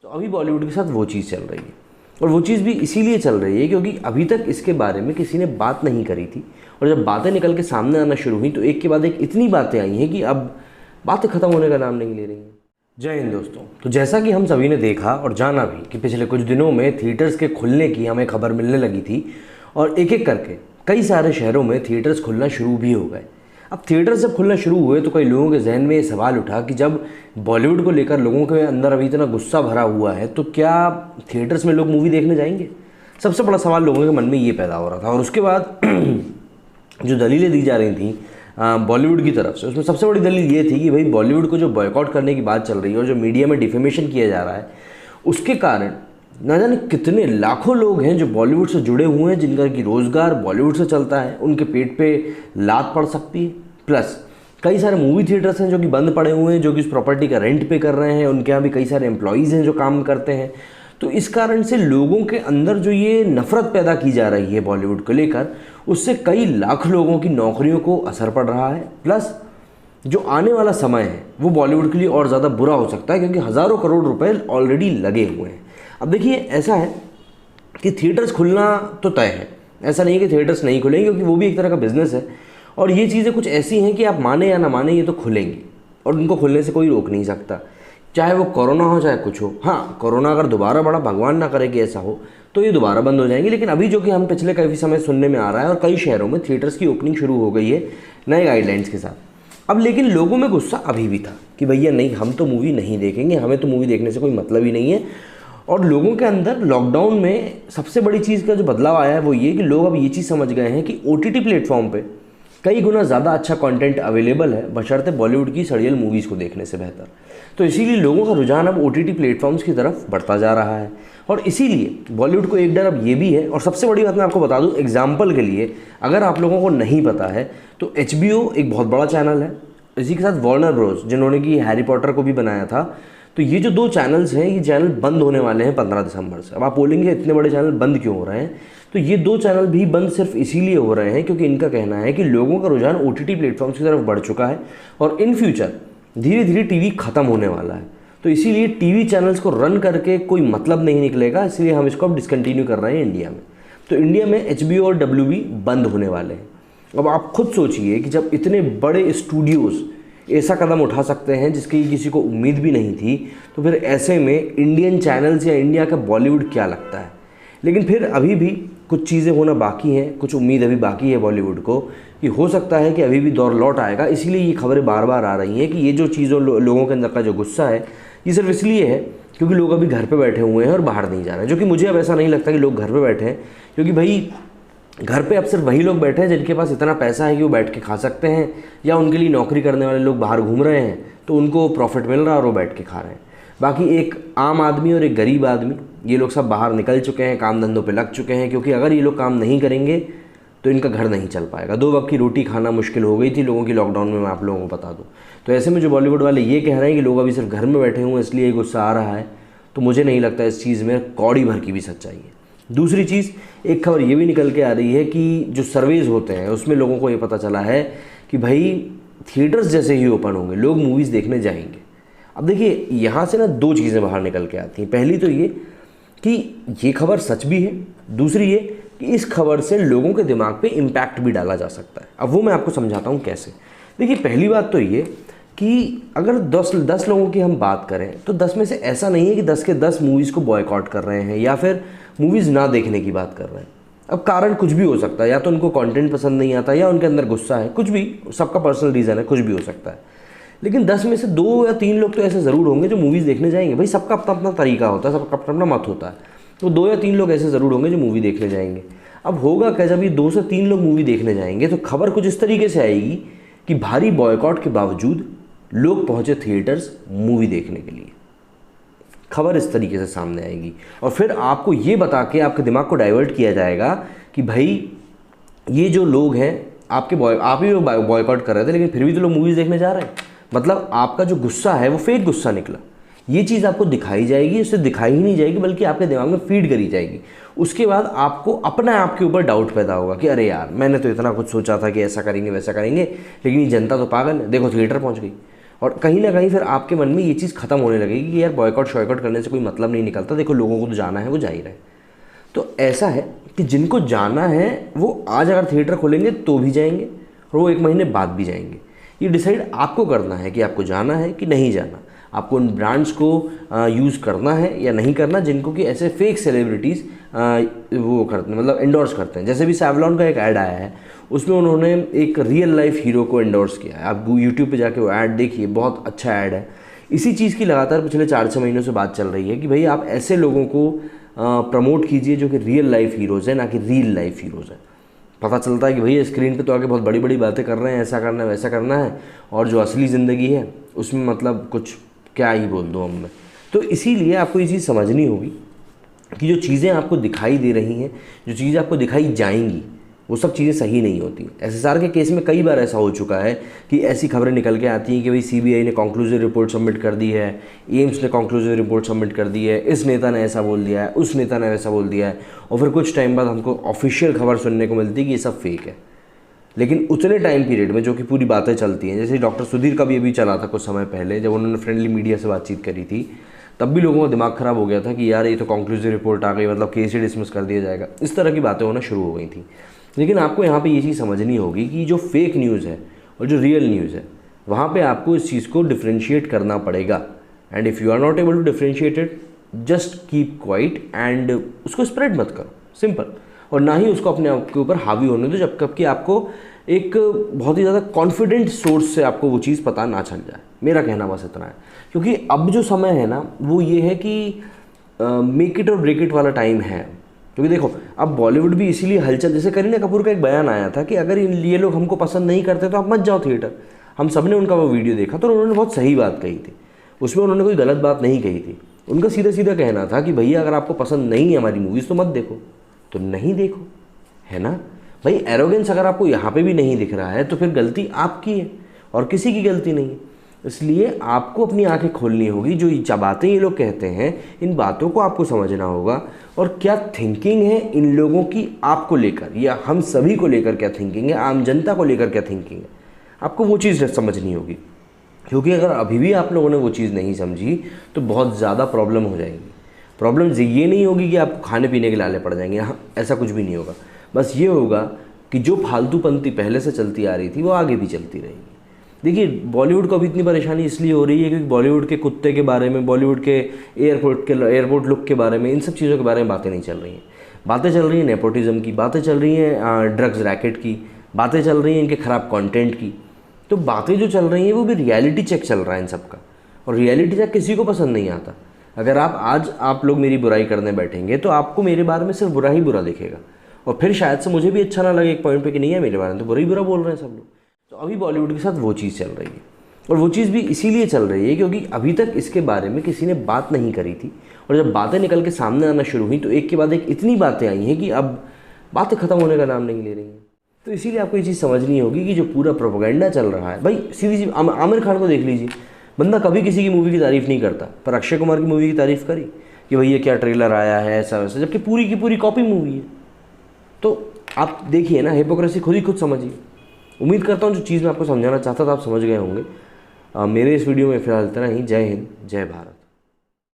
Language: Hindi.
तो अभी बॉलीवुड के साथ वो चीज़ चल रही है, और वो चीज़ भी इसीलिए चल रही है क्योंकि अभी तक इसके बारे में किसी ने बात नहीं करी थी, और जब बातें निकल के सामने आना शुरू हुई तो एक के बाद एक इतनी बातें आई हैं कि अब बातें ख़त्म होने का नाम नहीं ले रही हैं। जय हिंद दोस्तों। तो जैसा कि हम सभी ने देखा और जाना भी कि पिछले कुछ दिनों में थिएटर्स के खुलने की हमें खबर मिलने लगी थी, और एक एक करके कई सारे शहरों में थिएटर्स खुलना शुरू भी हो गए। अब थिएटर जब खुलना शुरू हुए तो कई लोगों के जहन में ये सवाल उठा कि जब बॉलीवुड को लेकर लोगों के अंदर अभी इतना गुस्सा भरा हुआ है तो क्या थिएटर्स में लोग मूवी देखने जाएंगे। सबसे बड़ा सवाल लोगों के मन में ये पैदा हो रहा था। और उसके बाद जो दलीलें दी जा रही थी बॉलीवुड की तरफ से, उसमें सबसे बड़ी दलील ये थी कि भाई बॉलीवुड को जो बॉयकॉट करने की बात चल रही है और जो मीडिया में डिफेमेशन किया जा रहा है उसके कारण ना जाने कितने लाखों लोग हैं जो बॉलीवुड से जुड़े हुए हैं, जिनका कि रोज़गार बॉलीवुड से चलता है, उनके पेट पे लात पड़ सकती है। प्लस कई सारे मूवी थिएटर्स हैं जो कि बंद पड़े हुए हैं, जो कि उस प्रॉपर्टी का रेंट पे कर रहे हैं, उनके यहाँ भी कई सारे एम्प्लॉयज़ हैं जो काम करते हैं। तो इस कारण से लोगों के अंदर जो ये नफ़रत पैदा की जा रही है बॉलीवुड को लेकर, उससे कई लाख लोगों की नौकरियों को असर पड़ रहा है। प्लस जो आने वाला समय है वो बॉलीवुड के लिए और ज़्यादा बुरा हो सकता है क्योंकि हज़ारों करोड़ रुपए ऑलरेडी लगे हुए हैं। अब देखिए, ऐसा है कि थिएटर्स खुलना तो तय है, ऐसा नहीं है कि थिएटर्स नहीं खुलेंगे, क्योंकि वो भी एक तरह का बिजनेस है। और ये चीज़ें कुछ ऐसी हैं कि आप माने या ना माने ये तो खुलेंगी, और उनको खुलने से कोई रोक नहीं सकता, चाहे वो कोरोना हो चाहे कुछ हो। हाँ, कोरोना अगर दोबारा बढ़ा, भगवान ना करे कि ऐसा हो, तो ये दोबारा बंद हो जाएंगे। लेकिन अभी जो कि हम पिछले काफ़ी समय सुनने में आ रहा है और कई शहरों में थिएटर्स की ओपनिंग शुरू हो गई है नए गाइडलाइंस के साथ। अब लेकिन लोगों में गुस्सा अभी भी था कि भैया नहीं, हम तो मूवी नहीं देखेंगे, हमें तो मूवी देखने से कोई मतलब ही नहीं है। और लोगों के अंदर लॉकडाउन में सबसे बड़ी चीज़ का जो बदलाव आया है वो ये कि लोग अब ये चीज़ समझ गए हैं कि OTT प्लेटफॉर्म पे कई गुना ज़्यादा अच्छा कंटेंट अवेलेबल है बशर्ते बॉलीवुड की सड़ियल मूवीज़ को देखने से बेहतर। तो इसीलिए लोगों का रुझान अब OTT प्लेटफॉर्म्स की तरफ बढ़ता जा रहा है। और इसीलिए बॉलीवुड को एक डर अब ये भी है। और सबसे बड़ी बात मैं आपको बता दूं, एग्जाम्पल के लिए अगर आप लोगों को नहीं पता है तो HBO एक बहुत बड़ा चैनल है, इसी के साथ वार्नर ब्रोस जिन्होंने कि हैरी पॉटर को भी बनाया था। तो ये जो दो चैनल्स हैं ये चैनल बंद होने वाले हैं 15 दिसंबर से। अब आप बोलेंगे इतने बड़े चैनल बंद क्यों हो रहे हैं, तो ये दो चैनल भी बंद सिर्फ इसीलिए हो रहे हैं क्योंकि इनका कहना है कि लोगों का रुझान OTT प्लेटफॉर्म्स की तरफ बढ़ चुका है और इन फ्यूचर धीरे धीरे टीवी ख़त्म होने वाला है। तो इसीलिए टीवी चैनल्स को रन करके कोई मतलब नहीं निकलेगा, इसलिए हम इसको अब डिसकंटिन्यू कर रहे हैं इंडिया में। तो इंडिया में HBO और WB बंद होने वाले हैं। अब आप खुद सोचिए कि जब इतने बड़े स्टूडियोज़ ऐसा कदम उठा सकते हैं जिसकी किसी को उम्मीद भी नहीं थी, तो फिर ऐसे में इंडियन चैनल्स या इंडिया का बॉलीवुड क्या लगता है। लेकिन फिर अभी भी कुछ चीज़ें होना बाकी हैं, कुछ उम्मीद अभी बाकी है बॉलीवुड को कि हो सकता है कि अभी भी दौर लौट आएगा। इसीलिए ये खबरें बार बार आ रही हैं कि ये जो चीज़ों लोगों के अंदर का जो गुस्सा है ये सिर्फ इसलिए है क्योंकि लोग अभी घर पर बैठे हुए हैं और बाहर नहीं जा रहे हैं। जो कि मुझे अब ऐसा नहीं लगता कि लोग घर पर बैठे हैं, क्योंकि भाई घर पे अब सिर्फ वही लोग बैठे हैं जिनके पास इतना पैसा है कि वो बैठ के खा सकते हैं, या उनके लिए नौकरी करने वाले लोग बाहर घूम रहे हैं तो उनको प्रॉफिट मिल रहा है और वो बैठ के खा रहे हैं। बाकी एक आम आदमी और एक गरीब आदमी, ये लोग सब बाहर निकल चुके हैं, काम धंधों पे लग चुके हैं, क्योंकि अगर ये लोग काम नहीं करेंगे तो इनका घर नहीं चल पाएगा। 2 वक्त की रोटी खाना मुश्किल हो गई थी लोगों की लॉकडाउन में, मैं आप लोगों को बता दूँ। तो ऐसे में जो बॉलीवुड वाले ये कह रहे हैं कि लोग अभी सिर्फ घर में बैठे हुए हैं इसलिए गुस्सा आ रहा है, तो मुझे नहीं लगता इस चीज़ में कौड़ी भर की भी सच्चाई है। दूसरी चीज़, एक खबर ये भी निकल के आ रही है कि जो सर्वेज होते हैं उसमें लोगों को ये पता चला है कि भाई थिएटर्स जैसे ही ओपन होंगे लोग मूवीज़ देखने जाएंगे। अब देखिए, यहाँ से ना 2 चीज़ें बाहर निकल के आती हैं। पहली तो ये कि ये खबर सच भी है, दूसरी ये कि इस खबर से लोगों के दिमाग पे इम्पैक्ट भी डाला जा सकता है। अब वो मैं आपको समझाता हूँ कैसे। देखिए, पहली बात तो ये कि अगर 10 लोगों की हम बात करें तो 10 में से ऐसा नहीं है कि 10 के 10 मूवीज़ को बॉयकॉट कर रहे हैं या फिर मूवीज़ ना देखने की बात कर रहे हैं। अब कारण कुछ भी हो सकता है, या तो उनको कंटेंट पसंद नहीं आता या उनके अंदर गुस्सा है, कुछ भी, सबका पर्सनल रीज़न है, कुछ भी हो सकता है। लेकिन 10 में से 2 या 3 लोग तो ऐसे ज़रूर होंगे जो मूवीज़ देखने जाएंगे। भाई सबका अपना अपना तरीका होता है, सबका अपना अपना मत होता है, तो 2 या 3 लोग ऐसे ज़रूर होंगे जो मूवी देखने जाएंगे। अब होगा क्या, जब ये 2 से 3 लोग मूवी देखने जाएंगे तो खबर कुछ इस तरीके से आएगी कि भारी बॉयकॉट के बावजूद लोग पहुँचे थिएटर्स मूवी देखने के लिए। खबर इस तरीके से सामने आएगी और फिर आपको ये बता के आपके दिमाग को डाइवर्ट किया जाएगा कि भाई ये जो लोग हैं आप ही लोग बॉयकॉट कर रहे थे लेकिन फिर भी तो लोग मूवीज़ देखने जा रहे हैं, मतलब आपका जो गुस्सा है वो फेक गुस्सा निकला। ये चीज़ आपको दिखाई जाएगी, उससे दिखाई ही नहीं जाएगी बल्कि आपके दिमाग में फीड करी जाएगी। उसके बाद आपको अपने आप के ऊपर डाउट पैदा होगा कि अरे यार, मैंने तो इतना कुछ सोचा था कि ऐसा करेंगे वैसा करेंगे, लेकिन ये जनता तो पागल है, देखो थिएटर पहुँच गई। और कहीं ना कहीं फिर आपके मन में ये चीज़ खत्म होने लगेगी कि यार बॉयकॉट शॉयकॉट करने से कोई मतलब नहीं निकलता, देखो लोगों को तो जाना है वो जा ही रहे। तो ऐसा है कि जिनको जाना है वो आज अगर थिएटर खोलेंगे तो भी जाएंगे और वो 1 महीने बाद भी जाएंगे। ये डिसाइड आपको करना है कि आपको जाना है कि नहीं जाना, आपको उन ब्रांड्स को यूज़ करना है या नहीं करना जिनको कि ऐसे फेक सेलिब्रिटीज़ वो करते हैं, मतलब एंडोर्स करते हैं। जैसे भी सैवलॉन का एक ऐड आया है, उसमें उन्होंने एक रियल लाइफ हीरो को एंडोर्स किया है। आप यूट्यूब पे जाके वो ऐड देखिए, बहुत अच्छा ऐड है। इसी चीज़ की लगातार पिछले 4-6 महीनों से बात चल रही है कि भाई आप ऐसे लोगों को प्रमोट कीजिए जो कि रियल लाइफ हीरोज़ हैं, ना कि रील लाइफ हीरोज़ हैं। पता चलता है कि भैया स्क्रीन पे तो आके बहुत बड़ी बड़ी बातें कर रहे हैं, ऐसा करना है वैसा करना है, और जो असली ज़िंदगी है उसमें मतलब कुछ क्या ही बोल दूँ अब मैं। तो इसीलिए आपको ये चीज़ समझनी होगी कि जो चीज़ें आपको दिखाई दे रही हैं, जो चीज़ें आपको दिखाई जाएंगी, वो सब चीज़ें सही नहीं होती। एसएसआर के केस में कई बार ऐसा हो चुका है कि ऐसी खबरें निकल के आती हैं कि भाई सीबीआई ने कॉन्क्लूसिव रिपोर्ट सबमिट कर दी है, एम्स ने कॉन्क्लूसिव रिपोर्ट सबमिट कर दी है, इस नेता ने ऐसा बोल दिया है, उस नेता ने वैसा बोल दिया है, और फिर कुछ टाइम बाद हमको ऑफिशियल खबर सुनने को मिलती है कि ये सब फेक है। लेकिन उतने टाइम पीरियड में जो कि पूरी बातें चलती हैं, जैसे डॉक्टर सुधीर का भी अभी चला था कुछ समय पहले, जब उन्होंने फ्रेंडली मीडिया से बातचीत करी थी, तब भी लोगों का दिमाग ख़राब हो गया था कि यार ये तो कॉन्क्लूसिव रिपोर्ट आ गई, मतलब केस ही डिसमिस कर दिया जाएगा, इस तरह की बातें होना शुरू हो गई थी। लेकिन आपको यहाँ पे ये चीज़ समझनी होगी कि जो फेक न्यूज़ है और जो रियल न्यूज़ है, वहाँ पे आपको इस चीज़ को डिफ्रेंशिएट करना पड़ेगा। And if you are not able to differentiate it, just keep quiet and उसको स्प्रेड मत करो, सिंपल। और ना ही उसको अपने आप के ऊपर हावी होने दो जब कब कि आपको एक बहुत ही ज़्यादा कॉन्फिडेंट सोर्स से आपको वो चीज़ पता ना चल जाए। मेरा कहना बस इतना है, क्योंकि अब जो समय है ना वो ये है कि मेक इट और ब्रेक इट वाला टाइम है। क्योंकि देखो अब बॉलीवुड भी इसीलिए हलचल, जैसे करीना कपूर का एक बयान आया था कि अगर ये लोग हमको पसंद नहीं करते तो आप मत जाओ थिएटर। हम सब ने उनका वो वीडियो देखा तो उन्होंने बहुत सही बात कही थी, उसमें उन्होंने कोई गलत बात नहीं कही थी। उनका सीधा सीधा कहना था कि भैया अगर आपको पसंद नहीं है हमारी मूवीज़ तो मत देखो, तो नहीं देखो, है ना भाई। एरोगेंस अगर आपको यहाँ पे भी नहीं दिख रहा है तो फिर गलती आपकी है और किसी की गलती नहीं है। इसलिए आपको अपनी आंखें खोलनी होगी, जो बातें ये लोग कहते हैं इन बातों को आपको समझना होगा, और क्या थिंकिंग है इन लोगों की आपको लेकर, या हम सभी को लेकर क्या थिंकिंग है, आम जनता को लेकर क्या थिंकिंग है, आपको वो चीज़ समझनी होगी। क्योंकि अगर अभी भी आप लोगों ने वो चीज़ नहीं समझी तो बहुत ज़्यादा प्रॉब्लम हो जाएगी। प्रॉब्लम ये नहीं होगी कि आपको खाने पीने के लाले पड़ जाएंगे, हाँ ऐसा कुछ भी नहीं होगा। बस ये होगा कि जो फालतूपंती पहले से चलती आ रही थी वो आगे भी चलती रहेगी। देखिए बॉलीवुड को अभी इतनी परेशानी इसलिए हो रही है क्योंकि बॉलीवुड के कुत्ते के बारे में, बॉलीवुड के एयरपोर्ट लुक के बारे में, इन सब चीज़ों के बारे में बातें नहीं चल रही हैं। बातें चल रही हैं नेपोटिज्म की, बातें चल रही हैं ड्रग्स रैकेट की, बातें चल रही हैं इनके ख़राब कंटेंट की। तो बातें जो चल रही हैं वो भी रियलिटी चेक चल रहा है इन सब का, और रियलिटी चेक किसी को पसंद नहीं आता। अगर आप लोग मेरी बुराई करने बैठेंगे तो आपको मेरे बारे में सिर्फ बुरा ही बुरा दिखेगा, और फिर शायद से मुझे भी अच्छा ना लगे एक पॉइंट पे कि नहीं है मेरे बारे में तो बुरा ही बुरा बोल रहे हैं सब लोग। तो अभी बॉलीवुड के साथ वो चीज़ चल रही है, और वो चीज़ भी इसीलिए चल रही है क्योंकि अभी तक इसके बारे में किसी ने बात नहीं करी थी, और जब बातें निकल के सामने आना शुरू हुई तो एक के बाद एक इतनी बातें आई हैं कि अब बातें ख़त्म होने का नाम नहीं ले रही हैं। तो इसीलिए आपको ये चीज़ समझनी होगी कि जो पूरा प्रोपेगेंडा चल रहा है, भाई सीधी सी आमिर खान को देख लीजिए, बंदा कभी किसी की मूवी की तारीफ़ नहीं करता, पर अक्षय कुमार की मूवी की तारीफ़ करी कि भैया क्या ट्रेलर आया है ऐसा वैसा, जबकि पूरी की पूरी कॉपी मूवी है। तो आप देखिए ना, हिपोक्रेसी खुद समझिए। उम्मीद करता हूँ जो चीज़ मैं आपको समझाना चाहता था आप समझ गए होंगे। मेरे इस वीडियो में फ़िलहाल इतना ही। जय हिंद, जय भारत।